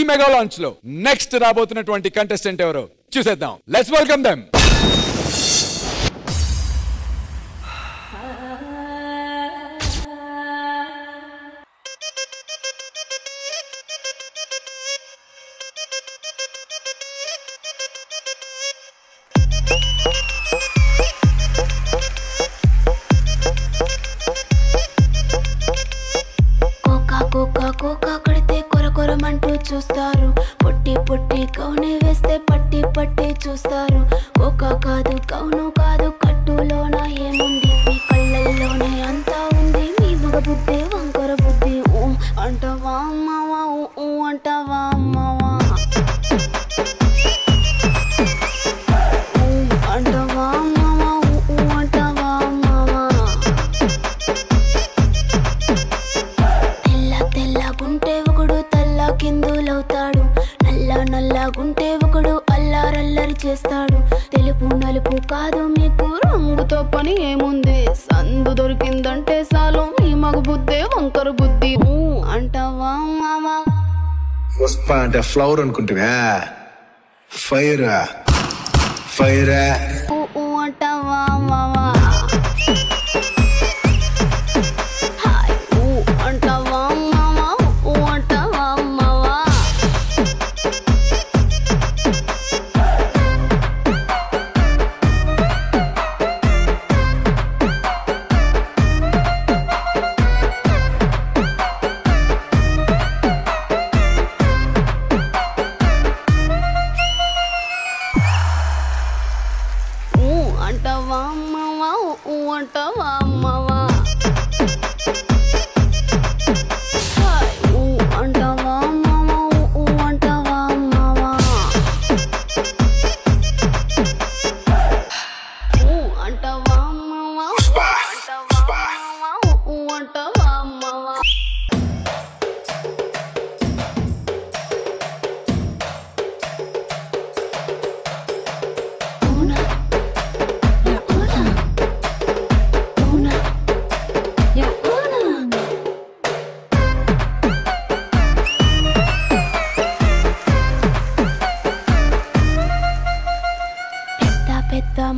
ఈ mega launch లో next రాబోతున్నటువంటి కంటెస్టెంట్ ఎవరో చూసేద్దాం. Let's welcome them. చూస్తారు పొట్టి పొట్టి కౌనే వేస్తే పట్టి పట్టి చూస్తారు. కోకా కాదు కౌను కాదు కట్టులోన ఏముంది, మీ కళ్ళల్లోనే అంతా ఉంది. మీ మగ బుద్ధి వంకర బుద్ధి. అంటావా అమ్మావా, అంటావా అమ్మావా, అంటావా అమ్మావా, అంటావా అమ్మావా. తెల్ల తెల్లగుంటే ఒకడు కిందులవుతాడు, నల్ల నల్లగుంటే ఒకడు అల్లారల్లరి చేస్తాడు. తెలుపు నలుపు కాదు మీకు రంగుతో పని ఏముంది, సందు దొరికిందంటే చాలు మీ మగ బుద్ధే వంకర బుద్ధి. అంటావా మావా. పుష్ప అంటే ఫ్లవర్ అనుకుంటువా, ఫైర్ ఫైర్. అంటావా మావా. అంటావా మావా, అంటావా మావా. అంటావా అమ్మావా, అంటావా అమ్మావా. అంటావా అమ్మావా, అంటావా అమ్మావా. అంటావా అమ్మావా, అంటావా అమ్మావా, అంటావా అమ్మావా.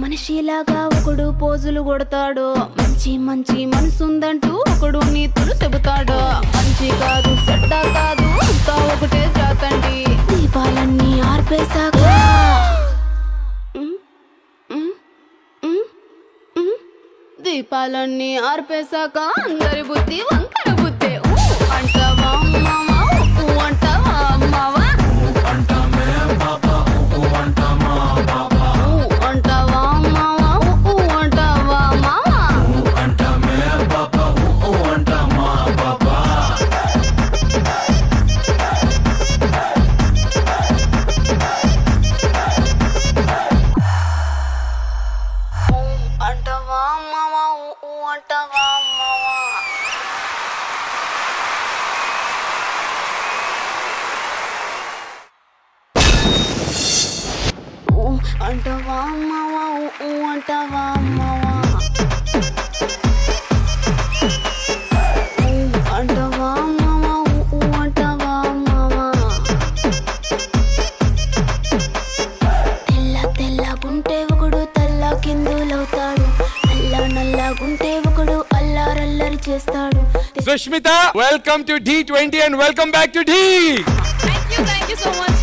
మనిషిలాగా ఒకడు పోజులు కొడతాడు, మంచి మంచి మనసుందంటూ ఒకడు నీతులు చెబుతాడు. మంచి కాదు చెడ్డ కాదు అంతా ఒకటే జాతండి. దీపాలన్నీ ఆర్పేశాక దీపాలన్నీ ఆర్పేశాక అందరి బుద్ధి వంకర బుద్ధి. అంటావా అమ్మావా, అంటావా అమ్మావా. అంటావా అమ్మావా, అంటావా మావా. అంటావా అమ్మావా, అంటావా అమ్మావా. అంటావా అమ్మావా, అంటావా అమ్మావా. అంటావా అమ్మావా, అంటావా అమ్మావా. తెల్ల తెల్లగుంటే ఒకడు తెల్ల కిందులవుతాడు, నల్ల నల్లగుంటే ఒకడు అల్లారల్లరి చేస్తాడు. Sushmita, welcome to D20 and welcome back to D. Thank you so much.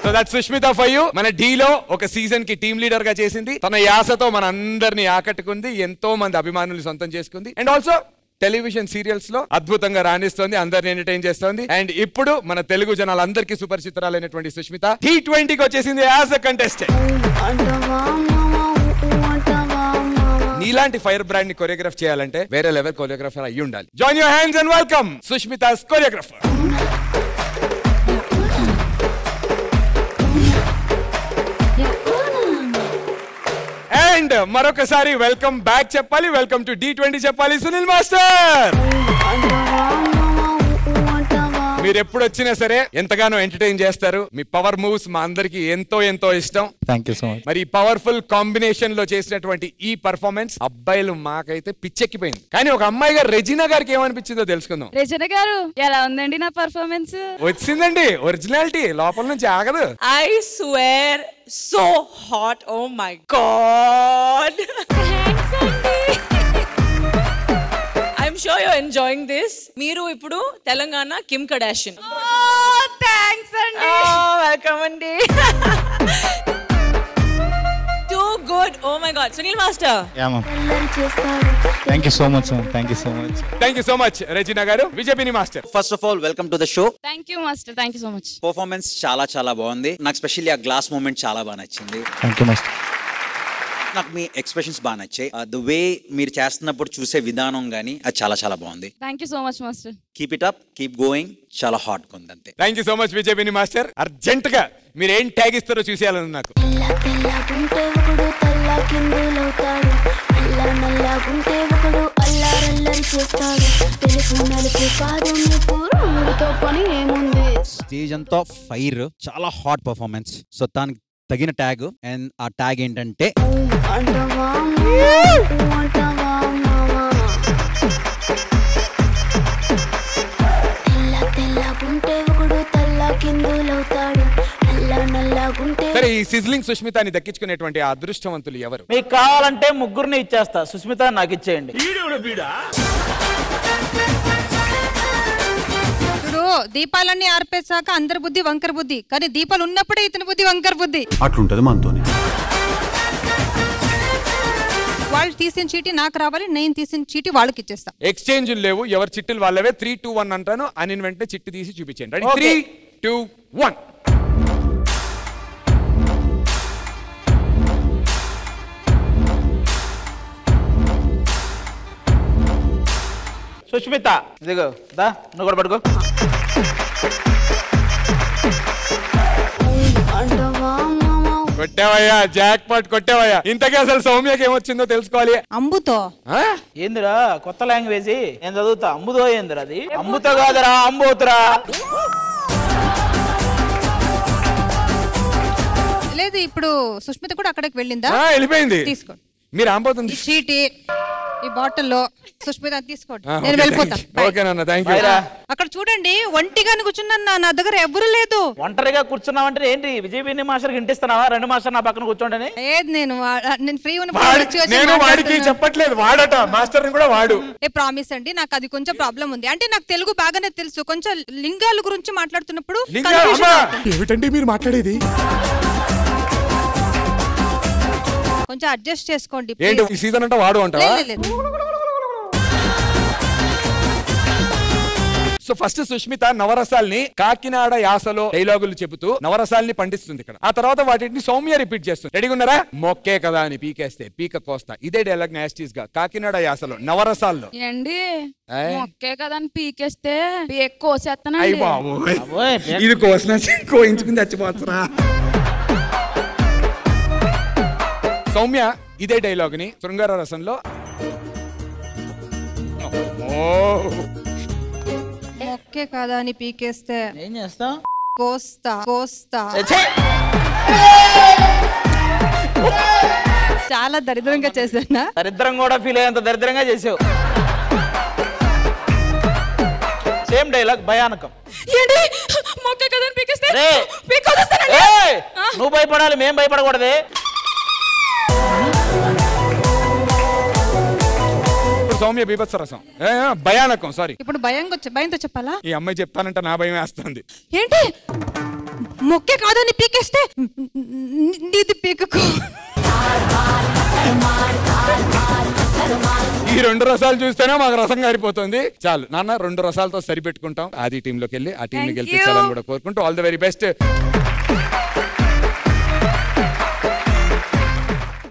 So that's Sushmita for you. మన D లో ఒక సీజన్ కి టీమ్ లీడర్ గా చేసింది. తన యాసతో మన అందరినీ ఆకట్టుకుంది, ఎంతో మంది అభిమానులు సొంతం చేసుకుంది. అండ్ ఆల్సో టెలివిజన్ సీరియల్స్ లో అద్భుతంగా రాణిస్తోంది, అందరిని ఎంటర్టైన్ చేస్తోంది. అండ్ ఇప్పుడు మన తెలుగు జనాలందరికీ సుపరిచితురాలైనటువంటి సుష్మిత D20కి వచ్చేసింది యాజ్ అ కంటెస్టెంట్. నీలాంటి ఫైర్ బ్రాండ్ ని కొరియోగ్రాఫ్ చేయాలంటే వేరే లెవెల్ కొరియోగ్రాఫర్ అయ్యి ఉండాలి. Join your hands and welcome Sushmita's choreographer. And మరొకసారి వెల్కమ్ బ్యాక్ చెప్పాలి, వెల్కమ్ టు D20 చెప్పాలి సునీల్ మాస్టర్. మీరు ఎప్పుడు వచ్చినా సరే ఎంతగానో ఎంటర్టైన్ చేస్తారు. మీ పవర్ మూవ్స్ మా అందరికి ఎంతో ఎంతో ఇష్టం. Thank you so much. మరి పవర్ఫుల్ కాంబినేషన్ లో చేసినటువంటి ఈ పర్ఫార్మెన్స్ అబ్బాయిలు మాకైతే పిచ్చెక్కిపోయింది. కానీ ఒక అమ్మాయిగా రెజినా గారికి ఏమనిపించిందో తెలుసుకుందాం. రెజినా గారు ఎలా ఉందండి నా పర్ఫార్మెన్స్? వచ్చిందండి ఒరిజినాలిటీ లోపల నుంచి ఆగదు. I swear, so hot. Oh my god. Thanks అండి. I'm sure you're enjoying this. మీరు ఇప్పుడు Telangana Kim Kardashian. Oh, thanks అండి. Oh, welcome అండి. Too good. Oh my god. Sunil Master. Yeah ma'am. అల్లరి చేస్తాడు thank you so much ma'am. Thank you so much. Thank you so much Regina గారు. విజయపిని master. First of all welcome to the show. Thank you master. Thank you so much. Performance చాలా బాగుంది. నాకు specially ఆ glass moment చాలా బాగా నచ్చింది. Thank you master. నాకు మీ ఎక్స్ప్రెషన్స్ బాగా నచ్చాయి. ద వే మీరు చేస్తున్నప్పుడు చూసే విధానం గానీ అది చాలా బాగుంది. Thank you so much master. Keep it up, keep going. చాలా హాట్ ఉంది అంతే. థ్యాంక్ యూ సో మచ్ విజయపిని మాస్టర్. అర్జెంట్ గా మీరు ఏం ట్యాగ్ ఇస్తారో చూసేయాలని నాకు. తెల్లగుంటే ఒకడు తెల్ల కిందులవుతాడు, నల్లగుంటే ఒకడు అల్లారల్లరి చేస్తాడు. తెలుపు నలుపు కాదు నిప్పు రంగుతో పని ఏముంది. స్టేజ్ అంతా ఫైర్, చాలా హాట్ పర్ఫార్మెన్స్. సో దానికి తగిన ట్యాగ్, అండ్ ఆ ట్యాగ్ ఏంటంటే అంటవా అంటవా తెల్లగుంటే ఒకడు తెల్ల కిందులవుతాడు, నల్లగుంటే. సరే, ఈ సిజ్లింగ్ సుష్మితాని దక్కించుకునేటువంటి ఆ అదృష్టవంతులు ఎవరు? మీకు కావాలంటే ముగ్గురిని ఇచ్చేస్తా. సుస్మిత నాకు ఇచ్చేయండి. ఇప్పుడు దీపాలన్నీ ఆర్పేశాక అందరి బుద్ధి వంకర బుద్ధి, కానీ దీపాలు ఉన్నప్పుడే ఇతని బుద్ధి వంకర బుద్ధి. అట్లుంటది మనతోని. వాళ్ళు తీసిన చీటీ నాకు రావాలి, నేను తీసిన చీటీ వాళ్ళకి ఇచ్చేస్తా. ఎక్స్చేంజ్ లేవు, ఎవరి చిట్టులు వాళ్ళవే. 3, 2, 1 అంటాను. అని వెంటనే చిట్టు తీసి చూపించండి. రెడీ? Okay. 3, 2, 1. సుష్మిత ఇదిగో దా, నువ్వు కూడా పడుకో. కొట్టావయ్యా, జాక్ పాట్ కొట్టావయ్యా. ఇంతకీ అసలు సౌమ్యకి ఏమొచ్చిందో తెలుసుకోవాలి. అంబుతో ఆ? ఏందిరా కొత్త లాంగ్వేజ్? నేను చదువుతా. అమ్ముతో ఏందిరా అది? అమ్ముతో కాదురా, అంబోతురా. లేదు, ఇప్పుడు సుష్మిత కూడా అక్కడికి వెళ్ళిందా? వెళ్ళిపోయింది. తీసుకోండి మీరు ఆంబోతుంది. ఈ చీటీ ఈ బాటిల్లో. సుష్మిత తీసుకోండి, నేను వెళ్ళిపోతా. ఓకేనన్న, థ్యాంక్ యూ. అక్కడ చూడండి, ఒంటిగాని కూర్చున్నా, నా దగ్గర ఎవరు లేదు. ఒంటరిగా కూర్చున్నావంటే ఏంటి? విజయ్ మాస్టర్కి ఇంటిస్తున్నావా? 2 మాస్టర్ నా పక్కన కూర్చోండి. లేదు, నేను ఫ్రీ నేను వాడికి చెప్పట్లేదు, వాడట మాస్టర్ కూడా వాడు. ఏ ప్రామిస్ అండి, నాకు అది కొంచెం ప్రాబ్లం ఉంది. అంటే నాకు తెలుగు బాగానే తెలుసు, కొంచెం లింగాల గురించి మాట్లాడుతున్నప్పుడు ఏమిటండి మీరు మాట్లాడేది? కొంచెం అడ్జస్ట్ చేసుకోండి. ఏంటి ఈ సీజన్ అంటే వాడు అంటావా? సో ఫస్ట్ సుష్మిత నవరసాల్ని కాకినాడ యాసలో డైలాగులు చెబుతూ నవరసాల్ని పండిస్తుంది ఇక్కడ. ఆ తర్వాత వాటిని సౌమ్య రిపీట్ చేస్తుంది. రెడీగా ఉన్నారా? మొక్కే కదా అని పీకేస్తే పీక కోస్తా. ఇదే డైలాగ్ యాస్టీస్ గా కాకినాడ యాసలో నవరసాల్లో. ఏండి మొక్కే కదా అని పీకేస్తే పీక్ కోసేస్తానండి. అయ్య బాబోయ్, ఇది కోసిన కోయించుకుని చచ్చిపోతున్నా. సౌమ్య ఇదే డైలాగ్ ని శృంగార రసంలో మొక్కే కదా అని పీకేస్తే ఏం చేస్తా? కోస్తా కోస్తా. చాలా దరిద్రంగా చేశానా? దరిద్రం కూడా ఫీల్ అయ్యేంత దరిద్రంగా చేసావు. సేమ్ డైలాగ్, భయానకం. ఏంటి మొక్కే కదా అని పీకేస్తే రే, పీక్ కోసేస్తానండి. నువ్వు భయపడాలి, మేం భయపడకూడదే. సౌమ్య బీభత్స రసం, భయానకం. సారీ, ఇప్పుడు భయంతో చెప్పాలా? ఈ అమ్మాయి చెప్తానంటే నా భయం వేస్తుంది. ఏంటి మొక్కే కాదని పీకేస్తే నీది పీకకు. ఈ 2 రసాలు చూస్తేనే మాకు రసం గారిపోతుంది. చాలు నాన్న, 2 రసాలతో సరిపెట్టుకుంటాం. ఆది టీంలోకి వెళ్ళి ఆ టీంని గెలిపించాలని కూడా కోరుకుంటూ ఆల్ ది వెరీ బెస్ట్.